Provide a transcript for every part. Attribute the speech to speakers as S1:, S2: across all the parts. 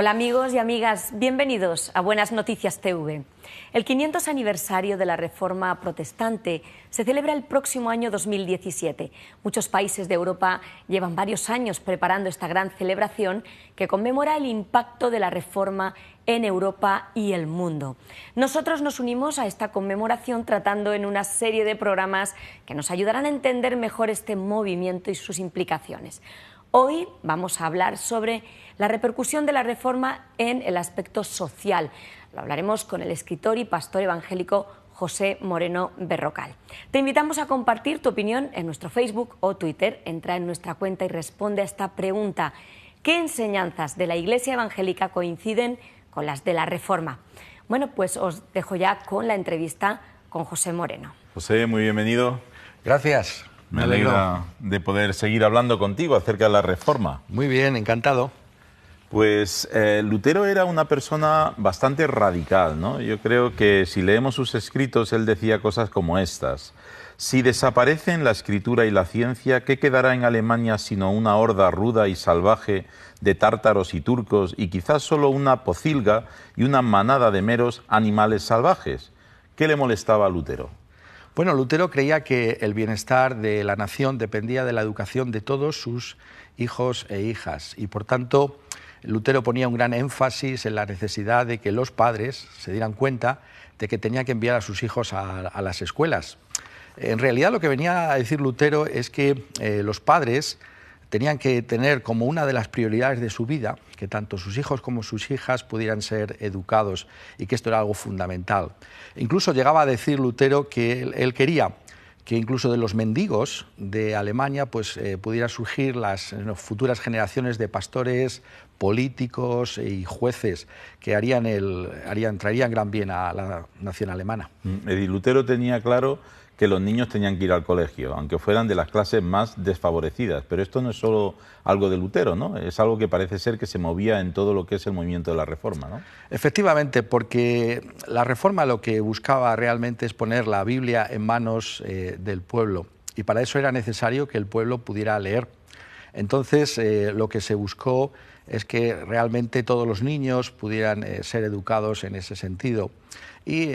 S1: Hola amigos y amigas, bienvenidos a Buenas Noticias TV. El 500 aniversario de la Reforma Protestante se celebra el próximo año 2017. Muchos países de Europa llevan varios años preparando esta gran celebración que conmemora el impacto de la Reforma en Europa y el mundo. Nosotros nos unimos a esta conmemoración tratando en una serie de programas que nos ayudarán a entender mejor este movimiento y sus implicaciones. Hoy vamos a hablar sobre la repercusión de la Reforma en el aspecto social. Lo hablaremos con el escritor y pastor evangélico José Moreno Berrocal. Te invitamos a compartir tu opinión en nuestro Facebook o Twitter. Entra en nuestra cuenta y responde a esta pregunta. ¿Qué enseñanzas de la Iglesia evangélica coinciden con las de la Reforma? Bueno, pues os dejo ya con la entrevista con José Moreno.
S2: José, muy bienvenido.
S3: Gracias.
S2: Me alegra de poder seguir hablando contigo acerca de la Reforma.
S3: Muy bien, encantado.
S2: Pues Lutero era una persona bastante radical, ¿no? Yo creo que si leemos sus escritos, él decía cosas como estas. Si desaparecen la escritura y la ciencia, ¿qué quedará en Alemania sino una horda ruda y salvaje de tártaros y turcos y quizás solo una pocilga y una manada de meros animales salvajes? ¿Qué le molestaba a Lutero?
S3: Bueno, Lutero creía que el bienestar de la nación dependía de la educación de todos sus hijos e hijas y, por tanto, Lutero ponía un gran énfasis en la necesidad de que los padres se dieran cuenta de que tenían que enviar a sus hijos a las escuelas. En realidad, lo que venía a decir Lutero es que los padres tenían que tener como una de las prioridades de su vida que tanto sus hijos como sus hijas pudieran ser educados y que esto era algo fundamental. Incluso llegaba a decir Lutero que él quería que incluso de los mendigos de Alemania pues, pudieran surgir las futuras generaciones de pastores, políticos y jueces que traerían gran bien a la nación alemana.
S2: Lutero tenía claro que los niños tenían que ir al colegio, aunque fueran de las clases más desfavorecidas. Pero esto no es solo algo de Lutero, ¿no? Es algo que parece ser que se movía en todo lo que es el movimiento de la Reforma, ¿no?
S3: Efectivamente, porque la Reforma lo que buscaba realmente es poner la Biblia en manos del pueblo, y para eso era necesario que el pueblo pudiera leer. Entonces, lo que se buscó es que realmente todos los niños pudieran ser educados en ese sentido. Y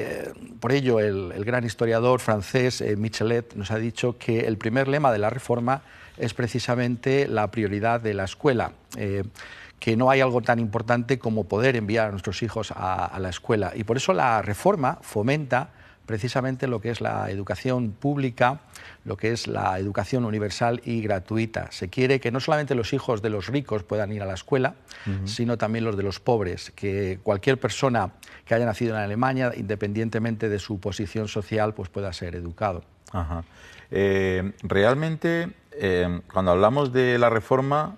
S3: por ello el gran historiador francés Michelet nos ha dicho que el primer lema de la Reforma es precisamente la prioridad de la escuela, que no hay algo tan importante como poder enviar a nuestros hijos a la escuela. Y por eso la Reforma fomenta precisamente lo que es la educación pública, lo que es la educación universal y gratuita. Se quiere que no solamente los hijos de los ricos puedan ir a la escuela, sino también los de los pobres, que cualquier persona que haya nacido en Alemania, independientemente de su posición social, pues pueda ser educado.
S2: Ajá. Realmente, cuando hablamos de la Reforma,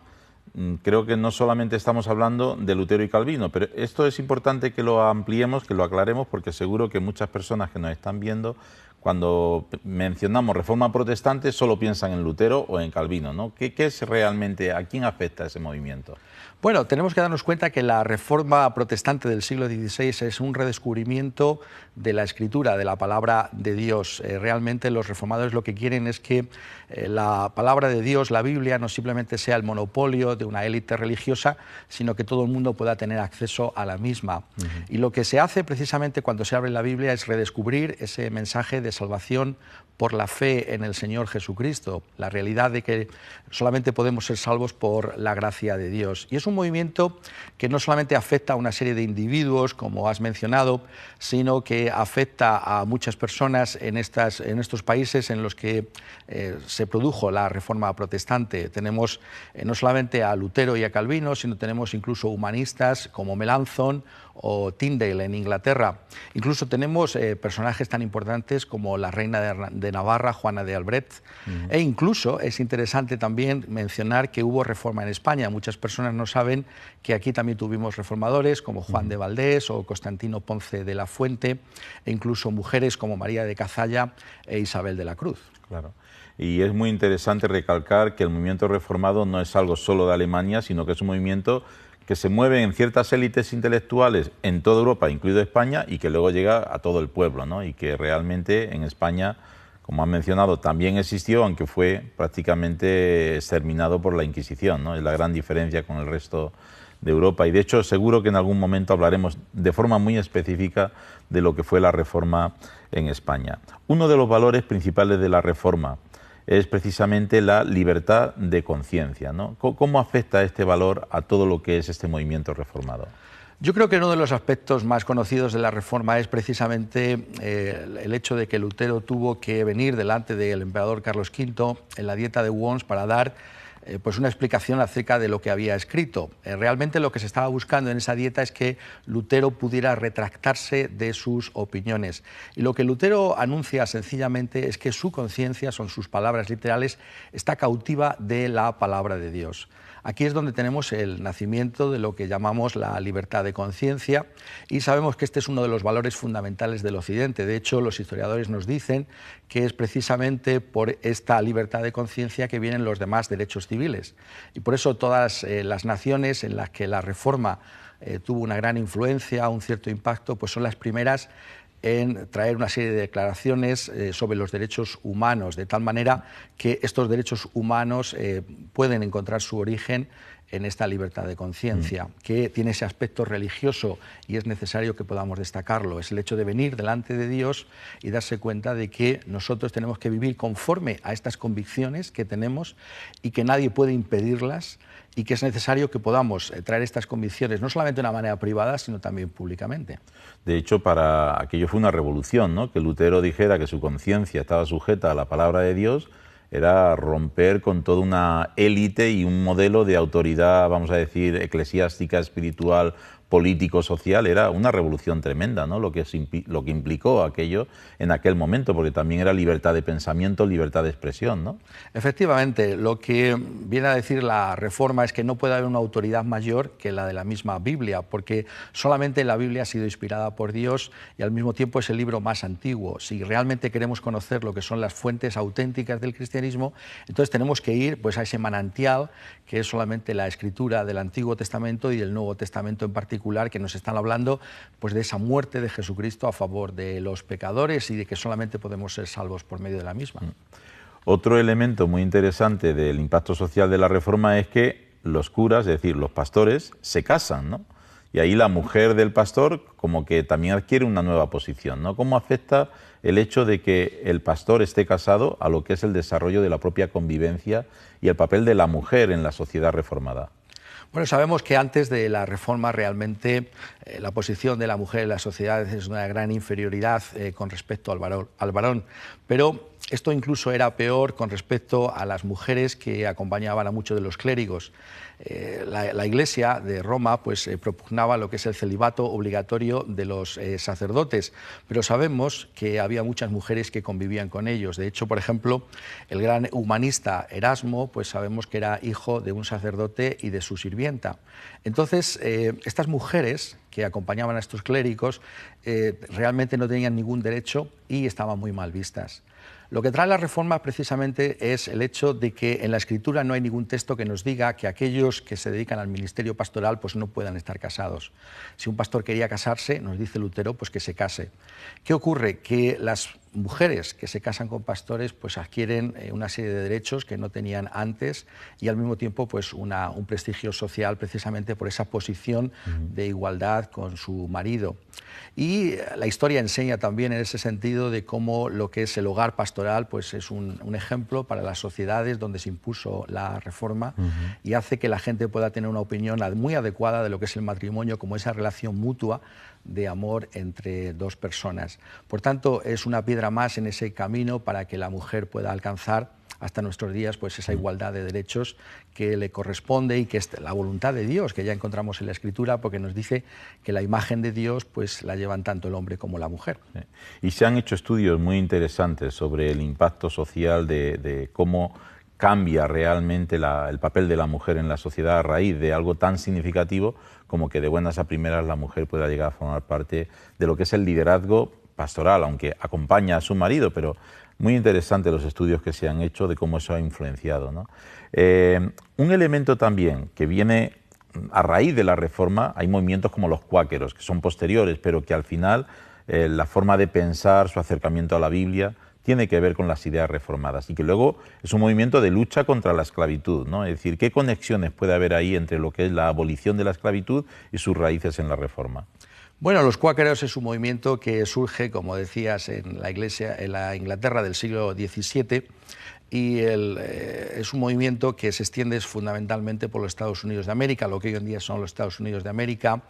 S2: creo que no solamente estamos hablando de Lutero y Calvino, pero esto es importante que lo ampliemos, que lo aclaremos, porque seguro que muchas personas que nos están viendo, cuando mencionamos Reforma Protestante, solo piensan en Lutero o en Calvino, ¿no? ¿Qué es realmente, a quién afecta ese movimiento?
S3: Bueno, tenemos que darnos cuenta que la Reforma Protestante del siglo XVI es un redescubrimiento de la Escritura, de la palabra de Dios. Realmente los reformadores lo que quieren es que la palabra de Dios, la Biblia, no simplemente sea el monopolio de una élite religiosa, sino que todo el mundo pueda tener acceso a la misma. Y lo que se hace precisamente cuando se abre la Biblia es redescubrir ese mensaje de salvación por la fe en el Señor Jesucristo, la realidad de que solamente podemos ser salvos por la gracia de Dios. Y es un movimiento que no solamente afecta a una serie de individuos, como has mencionado, sino que afecta a muchas personas en estos países en los que se produjo la Reforma Protestante. Tenemos no solamente a Lutero y a Calvino, sino tenemos incluso humanistas como Melanchthon o Tyndale en Inglaterra. Incluso tenemos personajes tan importantes como la reina de Navarra, Juana de Albret, e incluso es interesante también mencionar que hubo reforma en España. Muchas personas no saben que aquí también tuvimos reformadores como Juan de Valdés o Constantino Ponce de la Fuente, e incluso mujeres como María de Cazalla e Isabel de la Cruz.
S2: Claro. Y es muy interesante recalcar que el movimiento reformado no es algo solo de Alemania, sino que es un movimiento que se mueve en ciertas élites intelectuales en toda Europa, incluido España, y que luego llega a todo el pueblo, ¿no? Y que realmente en España, como han mencionado, también existió, aunque fue prácticamente exterminado por la Inquisición, ¿no? Es la gran diferencia con el resto de Europa, y de hecho seguro que en algún momento hablaremos de forma muy específica de lo que fue la Reforma en España. Uno de los valores principales de la Reforma es precisamente la libertad de conciencia, ¿no? ¿Cómo afecta este valor a todo lo que es este movimiento reformador?
S3: Yo creo que uno de los aspectos más conocidos de la Reforma es precisamente el hecho de que Lutero tuvo que venir delante del emperador Carlos V en la Dieta de Worms para dar pues una explicación acerca de lo que había escrito. Realmente lo que se estaba buscando en esa dieta es que Lutero pudiera retractarse de sus opiniones. Y lo que Lutero anuncia sencillamente es que su conciencia, son sus palabras literales, está cautiva de la palabra de Dios. Aquí es donde tenemos el nacimiento de lo que llamamos la libertad de conciencia, y sabemos que este es uno de los valores fundamentales del Occidente. De hecho, los historiadores nos dicen que es precisamente por esta libertad de conciencia que vienen los demás derechos civiles. Y por eso todas las naciones en las que la Reforma tuvo una gran influencia, un cierto impacto, pues son las primeras en traer una serie de declaraciones sobre los derechos humanos, de tal manera que estos derechos humanos pueden encontrar su origen en esta libertad de conciencia, que tiene ese aspecto religioso y es necesario que podamos destacarlo. Es el hecho de venir delante de Dios y darse cuenta de que nosotros tenemos que vivir conforme a estas convicciones que tenemos y que nadie puede impedirlas, y que es necesario que podamos traer estas convicciones no solamente de una manera privada, sino también públicamente.
S2: De hecho, para aquello fue una revolución, ¿no? Que Lutero dijera que su conciencia estaba sujeta a la palabra de Dios, era romper con toda una élite y un modelo de autoridad, vamos a decir, eclesiástica, espiritual, político, social. Era una revolución tremenda, ¿no? Lo que implicó aquello en aquel momento, porque también era libertad de pensamiento, libertad de expresión, ¿no?
S3: Efectivamente, lo que viene a decir la Reforma es que no puede haber una autoridad mayor que la de la misma Biblia, porque solamente la Biblia ha sido inspirada por Dios y al mismo tiempo es el libro más antiguo. Si realmente queremos conocer lo que son las fuentes auténticas del cristianismo, entonces tenemos que ir pues a ese manantial que es solamente la escritura del Antiguo Testamento y del Nuevo Testamento en particular, que nos están hablando pues de esa muerte de Jesucristo a favor de los pecadores y de que solamente podemos ser salvos por medio de la misma.
S2: Otro elemento muy interesante del impacto social de la Reforma es que los curas, es decir, los pastores, se casan, ¿no? Y ahí la mujer del pastor como que también adquiere una nueva posición, ¿no? ¿Cómo afecta el hecho de que el pastor esté casado a lo que es el desarrollo de la propia convivencia y el papel de la mujer en la sociedad reformada?
S3: Bueno, sabemos que antes de la Reforma realmente la posición de la mujer en la sociedad es una gran inferioridad con respecto al varón, pero esto incluso era peor con respecto a las mujeres que acompañaban a muchos de los clérigos. La Iglesia de Roma pues, propugnaba lo que es el celibato obligatorio de los sacerdotes, pero sabemos que había muchas mujeres que convivían con ellos. De hecho, por ejemplo, el gran humanista Erasmo, pues sabemos que era hijo de un sacerdote y de su sirvienta. Entonces, estas mujeres que acompañaban a estos clérigos realmente no tenían ningún derecho y estaban muy mal vistas. Lo que trae la Reforma precisamente es el hecho de que en la Escritura no hay ningún texto que nos diga que aquellos que se dedican al ministerio pastoral pues no puedan estar casados. Si un pastor quería casarse, nos dice Lutero, pues que se case. ¿Qué ocurre? Que las mujeres que se casan con pastores pues adquieren una serie de derechos que no tenían antes y al mismo tiempo pues un prestigio social precisamente por esa posición de igualdad con su marido. Y la historia enseña también en ese sentido de cómo lo que es el hogar pastoral pues es un ejemplo para las sociedades donde se impuso la Reforma y hace que la gente pueda tener una opinión muy adecuada de lo que es el matrimonio como esa relación mutua de amor entre dos personas. Por tanto, es una piedra más en ese camino para que la mujer pueda alcanzar hasta nuestros días pues esa igualdad de derechos que le corresponde y que es la voluntad de Dios, que ya encontramos en la Escritura, porque nos dice que la imagen de Dios pues la llevan tanto el hombre como la mujer.
S2: Sí. Y se han hecho estudios muy interesantes sobre el impacto social de cómo cambia realmente el papel de la mujer en la sociedad a raíz de algo tan significativo como que de buenas a primeras la mujer pueda llegar a formar parte de lo que es el liderazgo pastoral, aunque acompaña a su marido, pero muy interesante los estudios que se han hecho de cómo eso ha influenciado, ¿no? Un elemento también que viene a raíz de la Reforma, hay movimientos como los cuáqueros, que son posteriores, pero que al final la forma de pensar, su acercamiento a la Biblia, tiene que ver con las ideas reformadas y que luego es un movimiento de lucha contra la esclavitud, ¿no? Es decir, ¿qué conexiones puede haber ahí entre lo que es la abolición de la esclavitud y sus raíces en la Reforma?
S3: Bueno, los cuáqueros es un movimiento que surge, como decías, en la Iglesia, en la Inglaterra del siglo XVII, y es un movimiento que se extiende fundamentalmente por los Estados Unidos de América, lo que hoy en día son los Estados Unidos de América,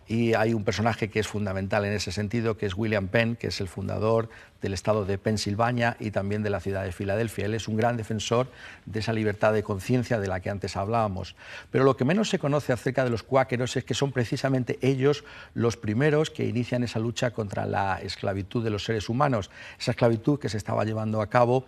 S3: y hay un personaje que es fundamental en ese sentido, que es William Penn, que es el fundador del estado de Pensilvania y también de la ciudad de Filadelfia. Él es un gran defensor de esa libertad de conciencia de la que antes hablábamos. Pero lo que menos se conoce acerca de los cuáqueros es que son precisamente ellos los primeros que inician esa lucha contra la esclavitud de los seres humanos, esa esclavitud que se estaba llevando a cabo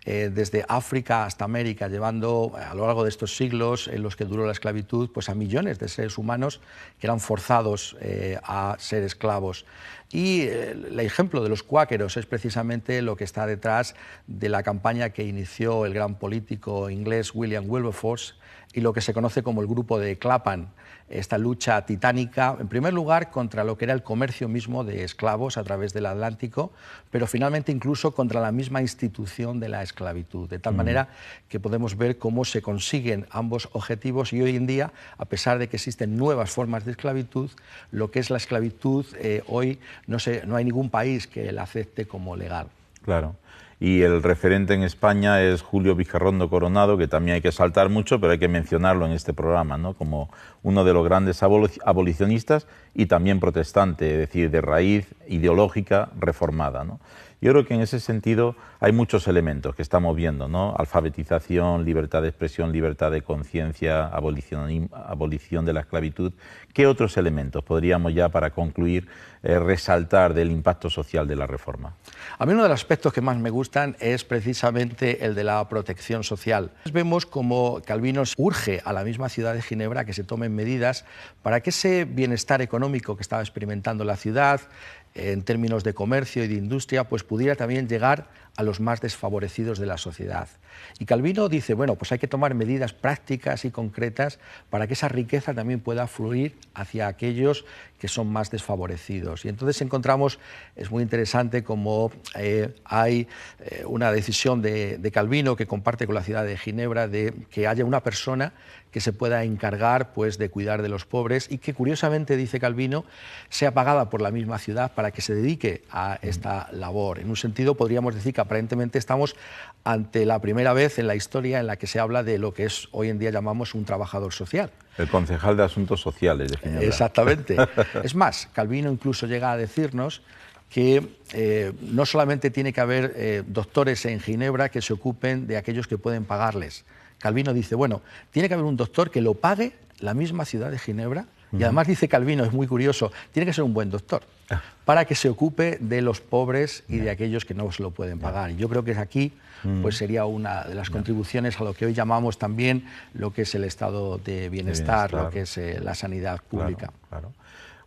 S3: desde África hasta América, llevando a lo largo de estos siglos en los que duró la esclavitud pues a millones de seres humanos que eran forzados a ser esclavos. Y el ejemplo de los cuáqueros es precisamente lo que está detrás de la campaña que inició el gran político inglés William Wilberforce y lo que se conoce como el Grupo de Clapham, esta lucha titánica, en primer lugar, contra lo que era el comercio mismo de esclavos a través del Atlántico, pero finalmente incluso contra la misma institución de la esclavitud, de tal manera que podemos ver cómo se consiguen ambos objetivos y hoy en día, a pesar de que existen nuevas formas de esclavitud, lo que es la esclavitud hoy no hay ningún país que la acepte como legal.
S2: Claro. Y el referente en España es Julio Vizcarrondo Coronado, que también hay que saltar mucho, pero hay que mencionarlo en este programa, ¿no? Como uno de los grandes abolicionistas y también protestante, es decir, de raíz ideológica reformada, ¿no? Yo creo que en ese sentido hay muchos elementos que estamos viendo, ¿no? Alfabetización, libertad de expresión, libertad de conciencia, abolición de la esclavitud. ¿Qué otros elementos podríamos ya, para concluir, resaltar del impacto social de la reforma?
S3: A mí uno de los aspectos que más me gustan es precisamente el de la protección social. Vemos como Calvino urge a la misma ciudad de Ginebra que se tomen medidas para que ese bienestar económico que estaba experimentando la ciudad, en términos de comercio y de industria, pues pudiera también llegar a los más desfavorecidos de la sociedad. Y Calvino dice, bueno, pues hay que tomar medidas prácticas y concretas para que esa riqueza también pueda fluir hacia aquellos que son más desfavorecidos. Y entonces encontramos, es muy interesante como hay una decisión de Calvino que comparte con la ciudad de Ginebra de que haya una persona que se pueda encargar pues, de cuidar de los pobres y que curiosamente, dice Calvino, sea pagada por la misma ciudad para que se dedique a esta labor. En un sentido podríamos decir que aparentemente estamos ante la primera vez en la historia en la que se habla de lo que es hoy en día llamamos un trabajador social.
S2: El concejal de Asuntos Sociales de Ginebra.
S3: Exactamente. Es más, Calvino incluso llega a decirnos que no solamente tiene que haber doctores en Ginebra que se ocupen de aquellos que pueden pagarles. Calvino dice, bueno, tiene que haber un doctor que lo pague la misma ciudad de Ginebra. Y además dice Calvino, es muy curioso, tiene que ser un buen doctor para que se ocupe de los pobres y de aquellos que no se lo pueden pagar. Y yo creo que aquí pues sería una de las contribuciones a lo que hoy llamamos también lo que es el estado de bienestar, lo que es la sanidad pública.
S2: Claro, claro.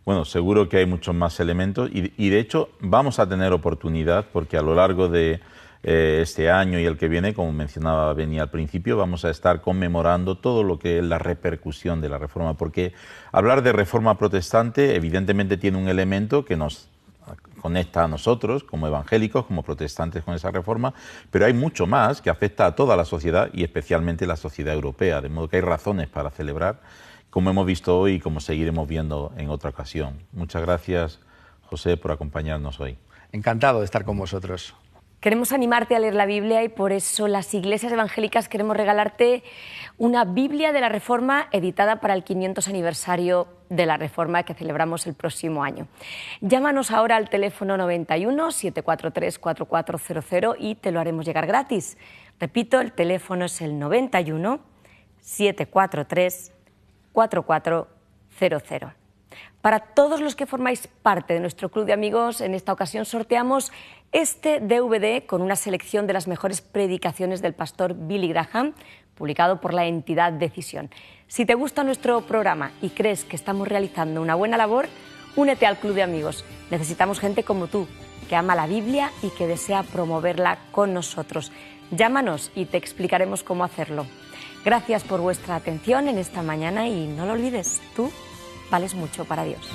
S2: Bueno, seguro que hay muchos más elementos y de hecho vamos a tener oportunidad porque a lo largo de este año y el que viene, como mencionaba Beni al principio, vamos a estar conmemorando todo lo que es la repercusión de la reforma, porque hablar de reforma protestante evidentemente tiene un elemento que nos conecta a nosotros como evangélicos, como protestantes con esa reforma, pero hay mucho más que afecta a toda la sociedad y especialmente la sociedad europea, de modo que hay razones para celebrar, como hemos visto hoy y como seguiremos viendo en otra ocasión. Muchas gracias, José, por acompañarnos hoy.
S3: Encantado de estar con vosotros.
S1: Queremos animarte a leer la Biblia y por eso las iglesias evangélicas queremos regalarte una Biblia de la Reforma editada para el 500 aniversario de la Reforma que celebramos el próximo año. Llámanos ahora al teléfono 91 743 4400 y te lo haremos llegar gratis. Repito, el teléfono es el 91 743 4400. Para todos los que formáis parte de nuestro club de amigos, en esta ocasión sorteamos este DVD con una selección de las mejores predicaciones del pastor Billy Graham, publicado por la entidad Decisión. Si te gusta nuestro programa y crees que estamos realizando una buena labor, únete al club de amigos. Necesitamos gente como tú, que ama la Biblia y que desea promoverla con nosotros. Llámanos y te explicaremos cómo hacerlo. Gracias por vuestra atención en esta mañana y no lo olvides, tú vales mucho para Dios.